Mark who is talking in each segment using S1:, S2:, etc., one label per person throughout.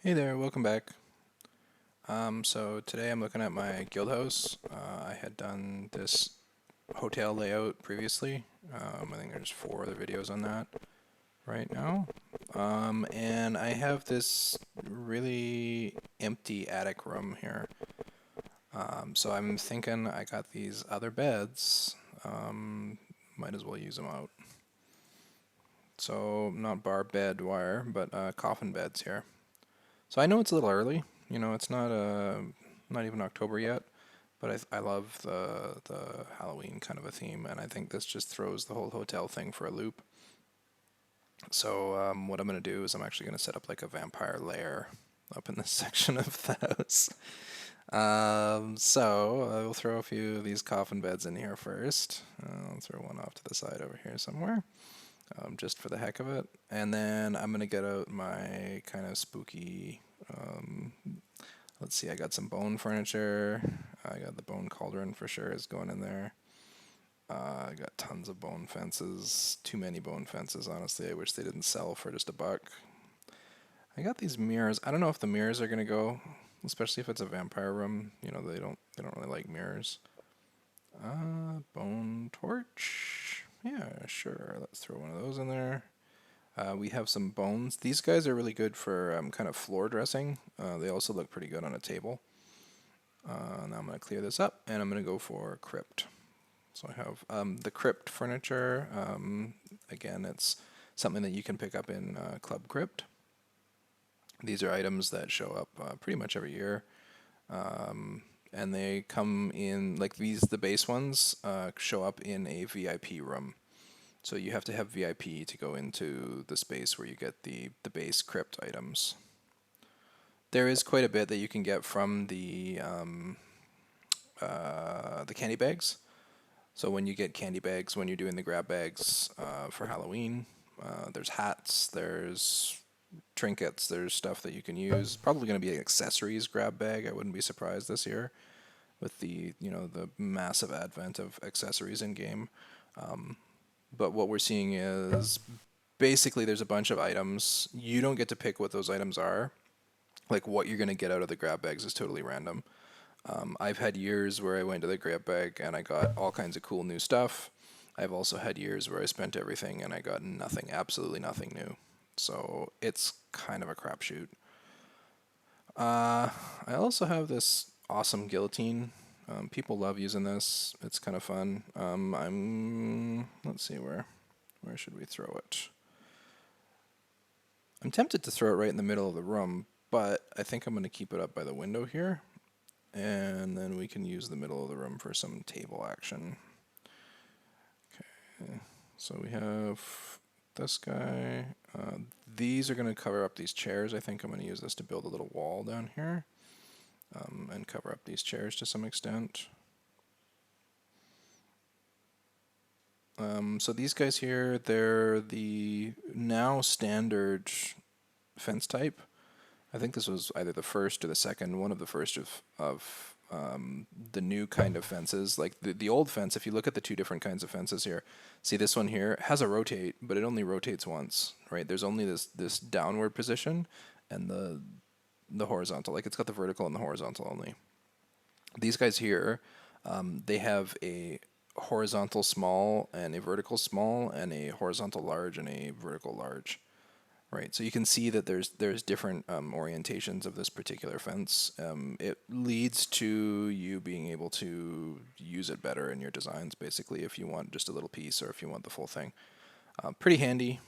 S1: Hey there, welcome back. So today I'm looking at my guild house. I had done this hotel layout previously. I think there's 4 other videos on that right now. And I have this really empty attic room here. So I'm thinking I got these other beds. Might as well use them out. So not bar bed wire, but coffin beds here. So I know it's a little early. It's not even October yet, but I love the Halloween kind of a theme, and I think this just throws the whole hotel thing for a loop. So what I'm gonna do is I'm actually gonna set up like a vampire lair up in this section of the house. So I will throw a few of these coffin beds in here first. I'll throw one off to the side over here somewhere, just for the heck of it. And then I'm gonna get out my kind of spooky. Let's see, I got some bone furniture. I got the bone cauldron for sure is going in there. I got tons of bone fences. Too many bone fences, honestly. I wish they didn't sell for just $1. I got these mirrors. I don't know if the mirrors are gonna go, especially if it's a vampire room. They don't really like mirrors. Bone torch. Yeah, sure. Let's throw one of those in there. We have some bones. These guys are really good for kind of floor dressing. They also look pretty good on a table. Now I'm going to clear this up and I'm going to go for crypt. So I have the crypt furniture. Again, it's something that you can pick up in Club Crypt. These are items that show up pretty much every year. And they come in, like these, the base ones, show up in a VIP room. So you have to have VIP to go into the space where you get the base crypt items. There is quite a bit that you can get from the candy bags. So when you get candy bags, when you're doing the grab bags for Halloween, there's hats, there's trinkets, there's stuff that you can use. Probably going to be an accessories grab bag. I wouldn't be surprised this year with the massive advent of accessories in game. But what we're seeing is basically there's a bunch of items. You don't get to pick what those items are. Like what you're going to get out of the grab bags is totally random. I've had years where I went to the grab bag and I got all kinds of cool new stuff. I've also had years where I spent everything and I got nothing, absolutely nothing new. So it's kind of a crapshoot. I also have this awesome guillotine. People love using this. It's kind of fun. Let's see, where should we throw it? I'm tempted to throw it right in the middle of the room, but I think I'm going to keep it up by the window here, and then we can use the middle of the room for some table action. Okay, so we have this guy. These are going to cover up these chairs. I think I'm going to use this to build a little wall down here, and cover up these chairs to some extent. So these guys here, they're the now standard fence type. I think this was either the first or the second, one of the first of the new kind of fences. Like the old fence, if you look at the two different kinds of fences here, see this one here has a rotate, but it only rotates once, right? There's only this downward position and the horizontal. Like it's got the vertical and the horizontal only. These guys here, they have a horizontal small and a vertical small and a horizontal large and a vertical large. Right, so you can see that there's different orientations of this particular fence. It leads to you being able to use it better in your designs, basically, if you want just a little piece or if you want the full thing. Pretty handy,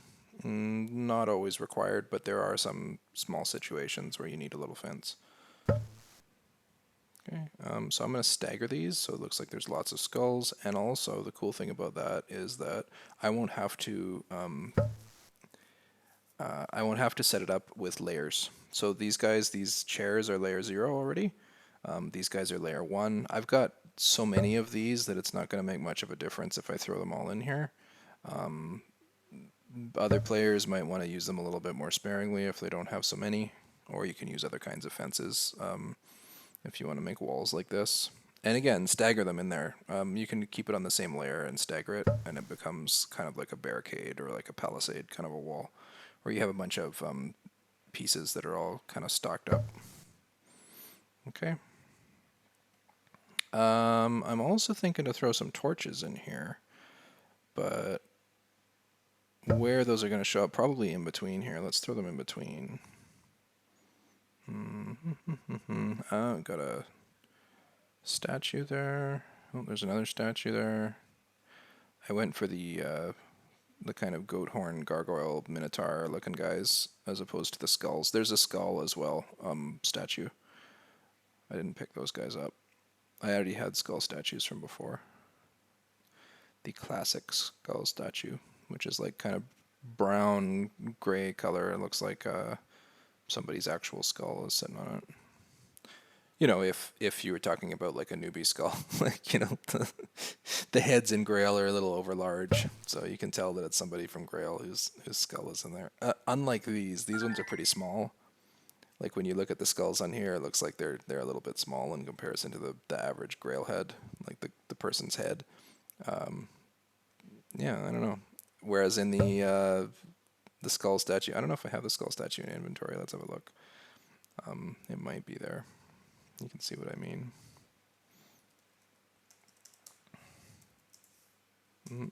S1: not always required, but there are some small situations where you need a little fence. Okay, so I'm going to stagger these so it looks like there's lots of skulls, and also the cool thing about that is that I won't have to set it up with layers. So these guys, these chairs are layer 0 already. These guys are layer 1. I've got so many of these that it's not going to make much of a difference if I throw them all in here. Other players might want to use them a little bit more sparingly if they don't have so many, or you can use other kinds of fences if you want to make walls like this. And again, stagger them in there. You can keep it on the same layer and stagger it, and it becomes kind of like a barricade or like a palisade kind of a wall, where you have a bunch of pieces that are all kind of stocked up. Okay. I'm also thinking to throw some torches in here, but where those are going to show up, probably in between here. Let's throw them in between. Got a statue there. Oh, there's another statue there. I went for the kind of goat horn gargoyle minotaur looking guys as opposed to the skulls. There's a skull as well, statue. I didn't pick those guys up. I already had skull statues from before. The classic skull statue, which is like kind of brown gray color. It looks like somebody's actual skull is sitting on it. You know, if you were talking about like a newbie skull, like, you know, the heads in Grail are a little over large, so you can tell that it's somebody from Grail whose skull is in there. Unlike these ones are pretty small. Like when you look at the skulls on here, it looks like they're a little bit small in comparison to the average Grail head, like the person's head. Yeah, I don't know. Whereas in the skull statue, I don't know if I have the skull statue in inventory. Let's have a look. It might be there. You can see what I mean.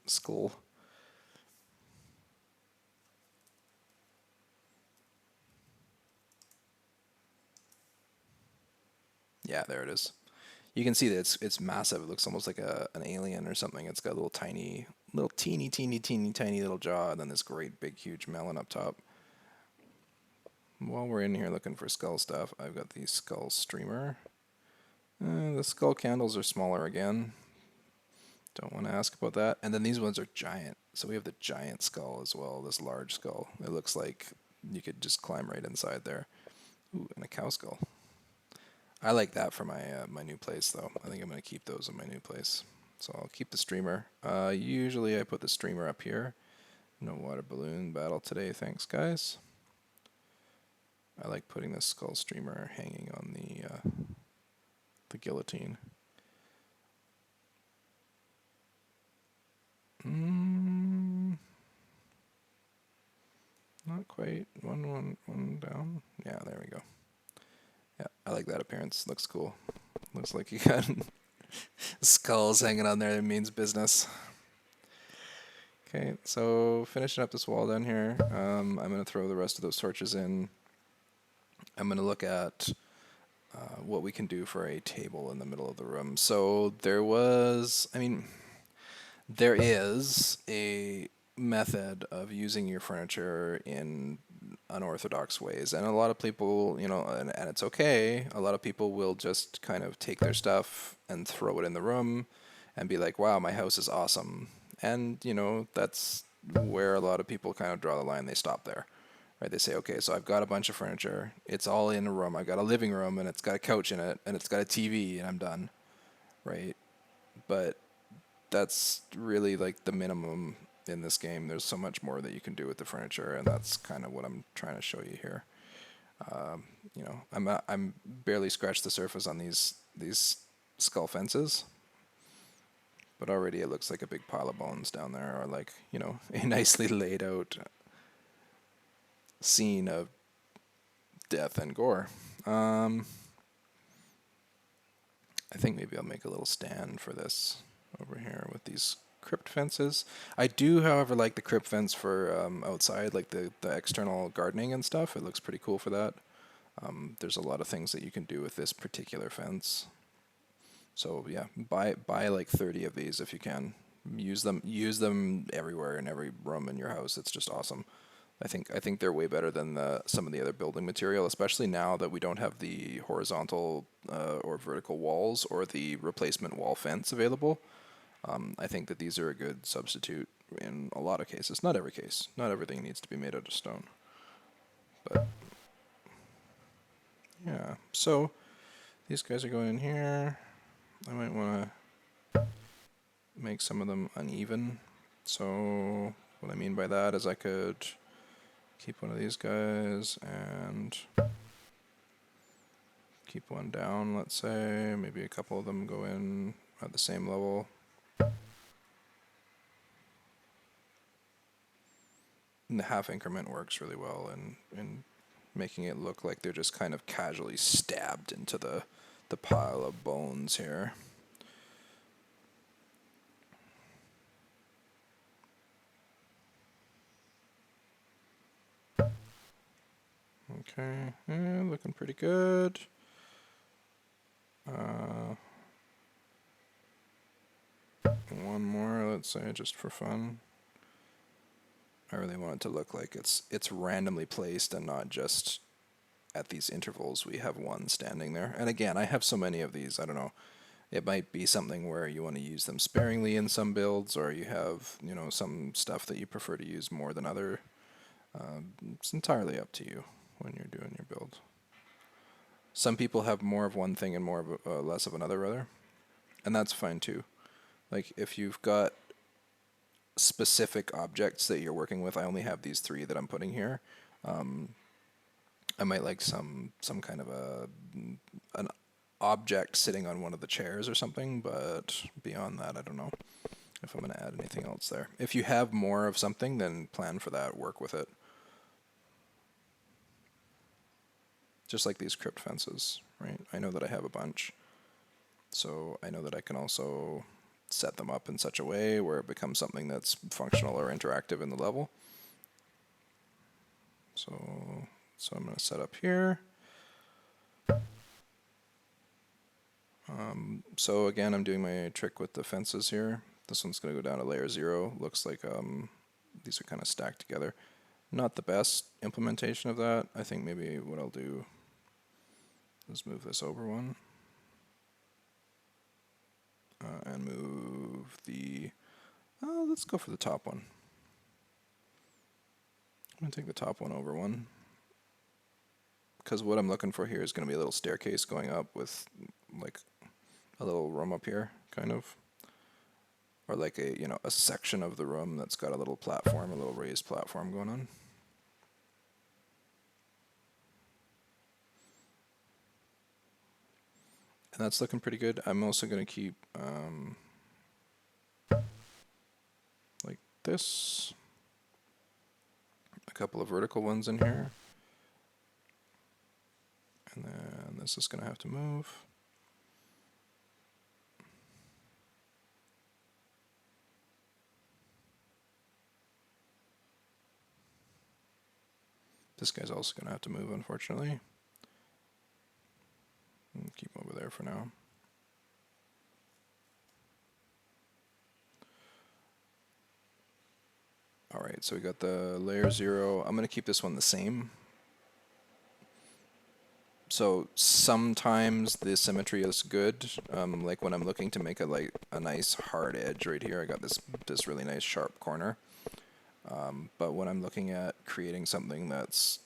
S1: Skull. Yeah, there it is. You can see that it's massive. It looks almost like an alien or something. It's got a little teeny little jaw, and then this great big huge melon up top. While we're in here looking for skull stuff, I've got the skull streamer. The skull candles are smaller again. Don't want to ask about that. And then these ones are giant. So we have the giant skull as well, this large skull. It looks like you could just climb right inside there. Ooh, and a cow skull. I like that for my my new place, though. I think I'm going to keep those in my new place. So I'll keep the streamer. Usually I put the streamer up here. No water balloon battle today, thanks, guys. I like putting this skull streamer hanging on the guillotine. Not quite. One down. Yeah, there we go. Yeah, I like that appearance. Looks cool. Looks like you got skulls hanging on there. That means business. Okay, so finishing up this wall down here. I'm going to throw the rest of those torches in. I'm going to look at what we can do for a table in the middle of the room. So there is a method of using your furniture in unorthodox ways, and a lot of people, you know, and it's okay, a lot of people will just kind of take their stuff and throw it in the room and be like, wow, my house is awesome. And, you know, that's where a lot of people kind of draw the line. They stop there, right? They say, okay, so I've got a bunch of furniture, it's all in a room, I've got a living room and it's got a couch in it and it's got a TV and I'm done, right? But that's really like the minimum in this game. There's so much more that you can do with the furniture, and that's kind of what I'm trying to show you here. You know, I'm barely scratched the surface on these skull fences, but already it looks like a big pile of bones down there, or like, you know, a nicely laid out scene of death and gore. I think maybe I'll make a little stand for this over here with these crypt fences. I do, however, like the crypt fence for outside, like the external gardening and stuff. It looks pretty cool for that. There's a lot of things that you can do with this particular fence. So yeah, buy like 30 of these if you can. Use them everywhere in every room in your house. It's just awesome. I think they're way better than some of the other building material, especially now that we don't have the horizontal or vertical walls or the replacement wall fence available. I think that these are a good substitute in a lot of cases. Not every case. Not everything needs to be made out of stone. But yeah, so these guys are going in here. I might want to make some of them uneven. So what I mean by that is I could keep one of these guys and keep one down, let's say. Maybe a couple of them go in at the same level. And the half increment works really well in making it look like they're just kind of casually stabbed into the pile of bones here. Okay, looking pretty good. One more, let's say, just for fun. I really want it to look like it's randomly placed and not just at these intervals we have one standing there. And again, I have so many of these, I don't know. It might be something where you want to use them sparingly in some builds, or you have, some stuff that you prefer to use more than other. It's entirely up to you when you're doing your build. Some people have more of one thing and more of less of another, rather, and that's fine too. Like if you've got specific objects that you're working with, I only have these three that I'm putting here. I might like some kind of an object sitting on one of the chairs or something, but beyond that, I don't know if I'm going to add anything else there. If you have more of something, then plan for that, work with it. Just like these crypt fences, right? I know that I have a bunch, so I know that I can also set them up in such a way where it becomes something that's functional or interactive in the level. So I'm going to set up here. So again, I'm doing my trick with the fences here. This one's going to go down to layer 0. Looks like these are kind of stacked together. Not the best implementation of that. I think maybe what I'll do is move this over one. And move the... let's go for the top one. I'm going to take the top one over one. Because what I'm looking for here is going to be a little staircase going up with like a little room up here, kind of. Or like a section of the room that's got a little platform, a little raised platform going on. And that's looking pretty good. I'm also going to keep like this. A couple of vertical ones in here. And then this is going to have to move. This guy's also going to have to move, unfortunately. Keep him over there for now. Alright, so we got the layer 0. I'm going to keep this one the same. So sometimes the symmetry is good, like when I'm looking to make a nice hard edge right here, I got this really nice sharp corner. But when I'm looking at creating something that's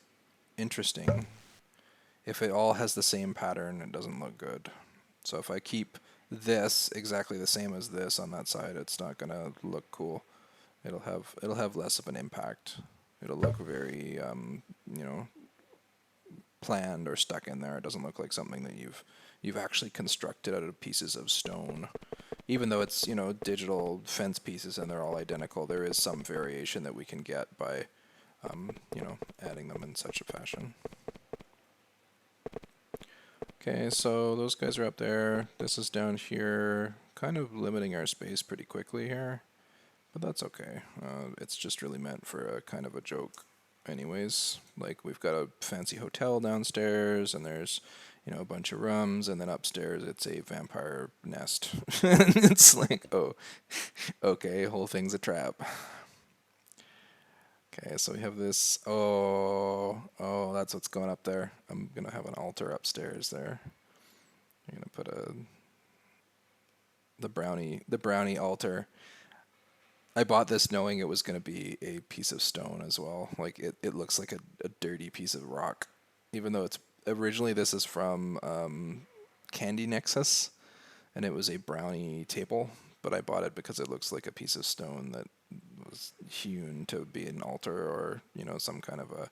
S1: interesting, if it all has the same pattern, it doesn't look good. So if I keep this exactly the same as this on that side, it's not gonna look cool. It'll have less of an impact. It'll look very planned or stuck in there. It doesn't look like something that you've actually constructed out of pieces of stone. Even though it's digital fence pieces and they're all identical, there is some variation that we can get by adding them in such a fashion. Okay, so those guys are up there. This is down here, kind of limiting our space pretty quickly here, but that's okay. It's just really meant for a kind of a joke anyways. Like we've got a fancy hotel downstairs and there's a bunch of rooms, and then upstairs it's a vampire nest. It's like, oh, okay, whole thing's a trap. Okay, so we have this. Oh, that's what's going up there. I'm gonna have an altar upstairs there. I'm gonna put the brownie altar. I bought this knowing it was gonna be a piece of stone as well. Like it looks like a dirty piece of rock, even though it's originally this is from Candy Nexus, and it was a brownie table. But I bought it because it looks like a piece of stone that was hewn to be an altar, or some kind of a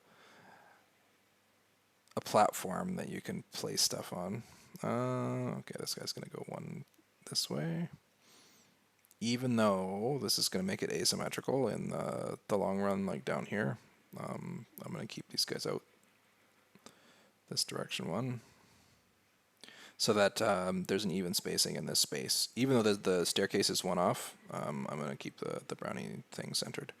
S1: platform that you can place stuff on. Okay, this guy's gonna go one this way. Even though this is gonna make it asymmetrical in the long run, like down here, I'm gonna keep these guys out. this direction one, so that there's an even spacing in this space. Even though the staircase is one off, I'm going to keep the brownie thing centered.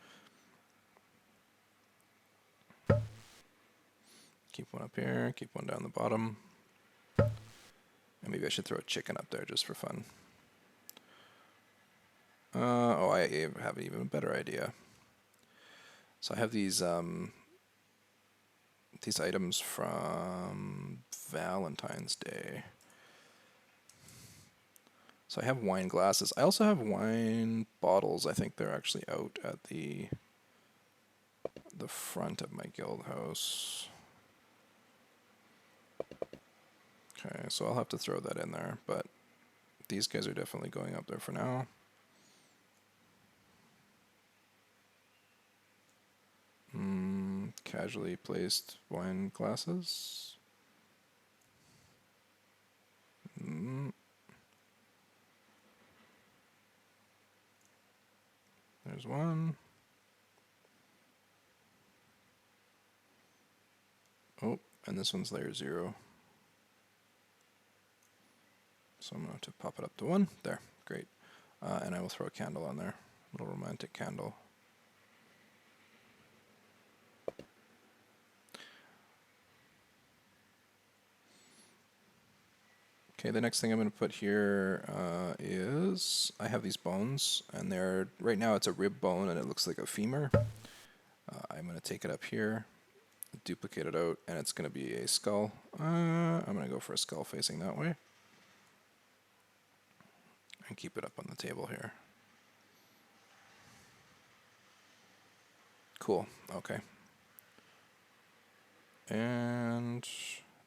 S1: Keep one up here, keep one down the bottom. And maybe I should throw a chicken up there just for fun. Oh, I have an even better idea. So I have these items from Valentine's Day. So I have wine glasses. I also have wine bottles. I think they're actually out at the front of my guild house. Okay, so I'll have to throw that in there, but these guys are definitely going up there for now. Casually placed wine glasses. There's one. Oh, and this one's layer 0. So I'm going to have to pop it up to 1. There, great. And I will throw a candle on there. A little romantic candle. Okay, the next thing I'm going to put here is I have these bones, and they're right now it's a rib bone, and it looks like a femur. I'm going to take it up here, duplicate it out, and it's going to be a skull. I'm going to go for a skull facing that way, and keep it up on the table here. Cool. Okay. And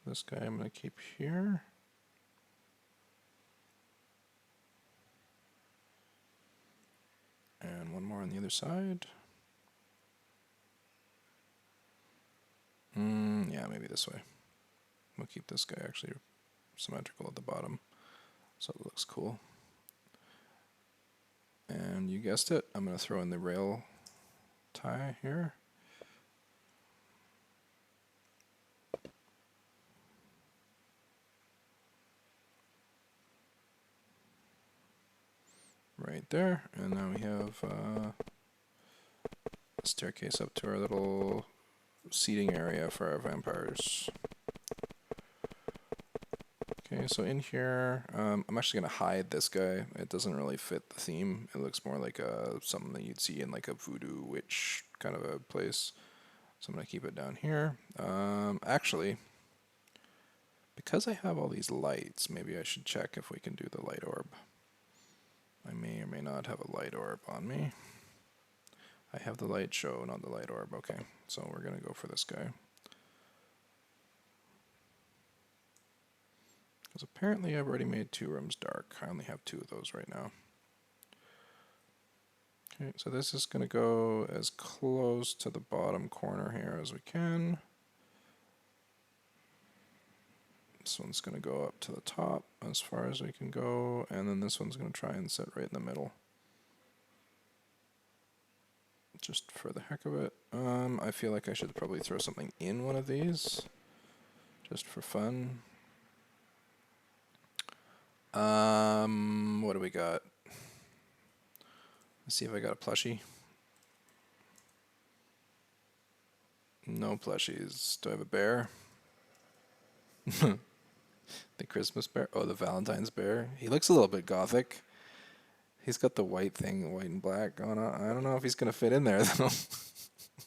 S1: this guy I'm going to keep here. And one more on the other side. Yeah, maybe this way. We'll keep this guy actually symmetrical at the bottom, so it looks cool. And you guessed it, I'm going to throw in the rail tie here. Right there, and now we have a staircase up to our little seating area for our vampires. Okay, so in here, I'm actually going to hide this guy. It doesn't really fit the theme. It looks more like something that you'd see in like a voodoo witch kind of a place. So I'm going to keep it down here. Actually, because I have all these lights, maybe I should check if we can do the light orb. I may or may not have a light orb on me. I have the light show, not the light orb. Okay, so we're going to go for this guy. Because apparently I've already made 2 rooms dark. I only have 2 of those right now. Okay, so this is going to go as close to the bottom corner here as we can. This one's going to go up to the top as far as we can go, and then this one's going to try and sit right in the middle. Just for the heck of it. I feel like I should probably throw something in one of these, just for fun. What do we got? Let's see if I got a plushie. No plushies. Do I have a bear? The Christmas bear? Oh, the Valentine's bear. He looks a little bit gothic. He's got the white thing, white and black going on. I don't know if he's going to fit in there, though.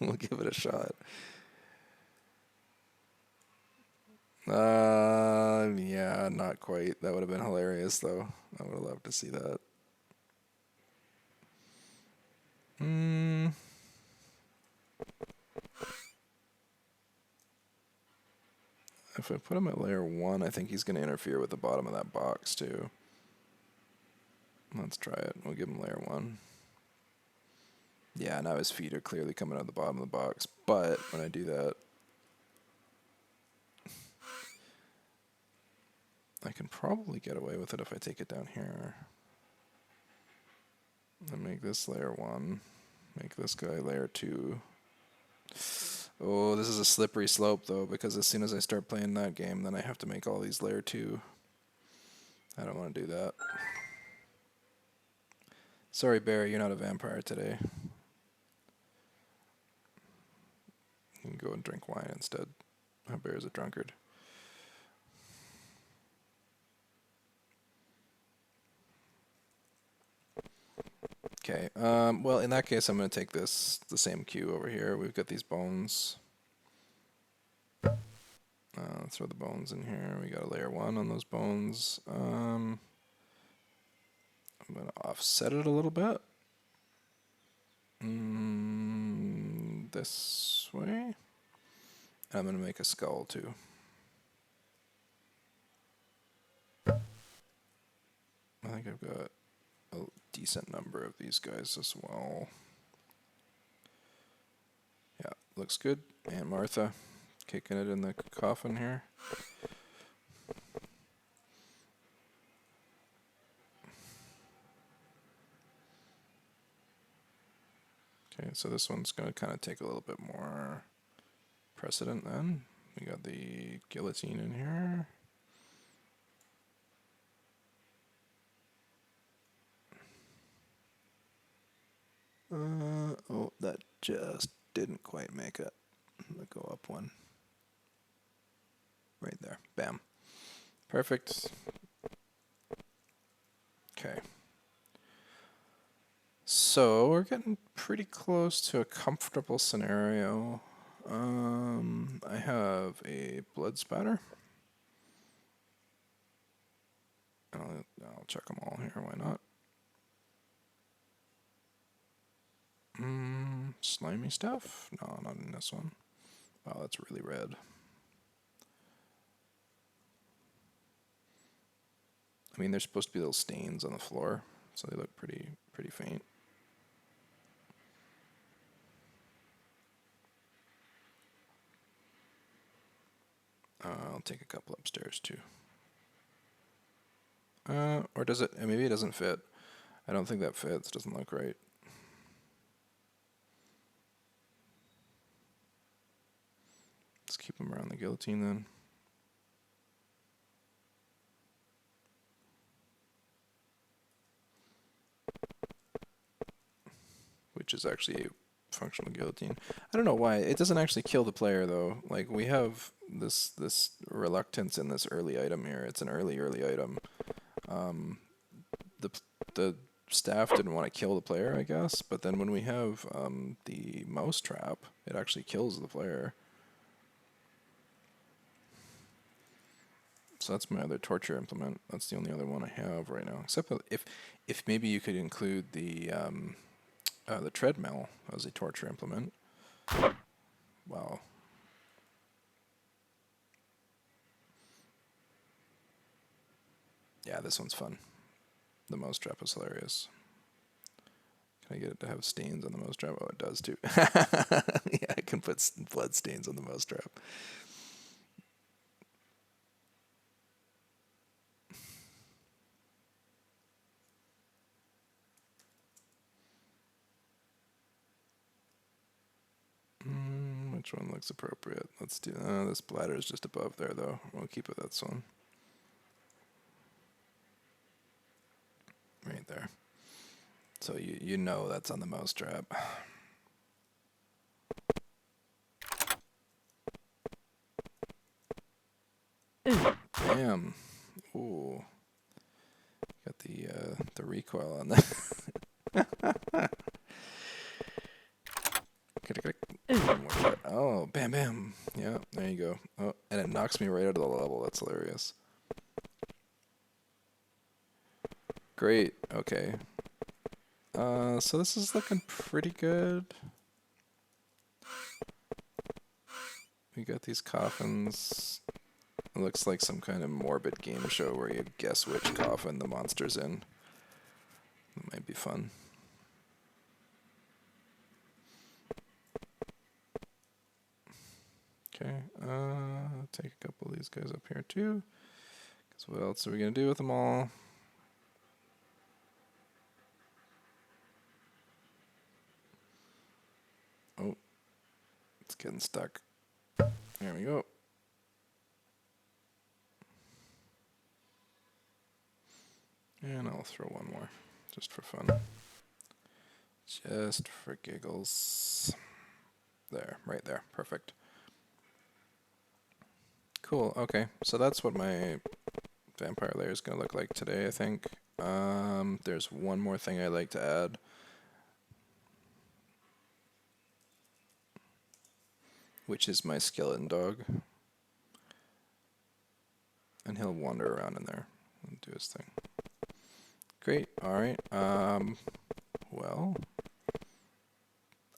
S1: We'll give it a shot. Yeah, not quite. That would have been hilarious, though. I would have loved to see that. If I put him at layer 1, I think he's going to interfere with the bottom of that box, too. Let's try it. We'll give him layer 1. Yeah, now his feet are clearly coming out of the bottom of the box, but when I do that, I can probably get away with it if I take it down here. And make this layer 1. Make this guy layer 2. Oh, this is a slippery slope though, because as soon as I start playing that game, then I have to make all these layer 2. I don't want to do that. Sorry, Barry, you're not a vampire today. You can go and drink wine instead. Bear's a drunkard. Okay, well, in that case, I'm going to take the same cue over here. We've got these bones. Let's throw the bones in here. We got a layer 1 on those bones. I'm going to offset it a little bit. This way. I'm going to make a skull too. I think I've got a decent number of these guys as well. Yeah, looks good. Aunt Martha kicking it in the coffin here. Okay, so this one's going to kind of take a little bit more precedent then. We got the guillotine in here. Oh, that just didn't quite make it. I'll go up one. Right there. Bam. Perfect. Okay. So we're getting pretty close to a comfortable scenario. I have a blood spatter. I'll check them all here. Why not? Slimy stuff? No, not in this one. Wow, that's really red. I mean, there's supposed to be little stains on the floor, so they look pretty faint. I'll take a couple upstairs too. Or does it? Maybe it doesn't fit. I don't think that fits. Doesn't look right. Let's keep them around the guillotine then. Which is actually a functional guillotine. I don't know why. It doesn't actually kill the player though. Like we have this reluctance in this early item here. It's an early item. The staff didn't want to kill the player, I guess, but then when we have the mouse trap, it actually kills the player. So that's my other torture implement. That's the only other one I have right now. Except if maybe you could include the treadmill as a torture implement. Wow. Yeah, this one's fun. The mouse trap is hilarious. Can I get it to have stains on the mouse trap? Oh, it does too. Yeah, I can put blood stains on the mouse trap. Which one looks appropriate? Let's do. This bladder is just above there, though. We'll keep it that one. Right there. So you know that's on the mouse trap. Damn. Ooh. Got the recoil on that. Oh, bam, bam. Yeah, there you go. Oh, and it knocks me right out of the level. That's hilarious. Great. Okay. So this is looking pretty good. We got these coffins. It looks like some kind of morbid game show where you guess which coffin the monster's in. It might be fun. Okay, take a couple of these guys up here too. Because what else are we going to do with them all? Oh, it's Getting stuck. There we go. And I'll throw one more, just for fun. Just for giggles. There, right there. Perfect. Cool, okay. So that's what my vampire layer is going to look like today, I think. There's one more thing I like to add. Which is my skeleton dog. And he'll wander around in there and do his thing. Great, alright. Well,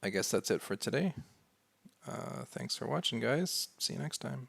S1: I guess that's it for today. Thanks for watching, guys. See you next time.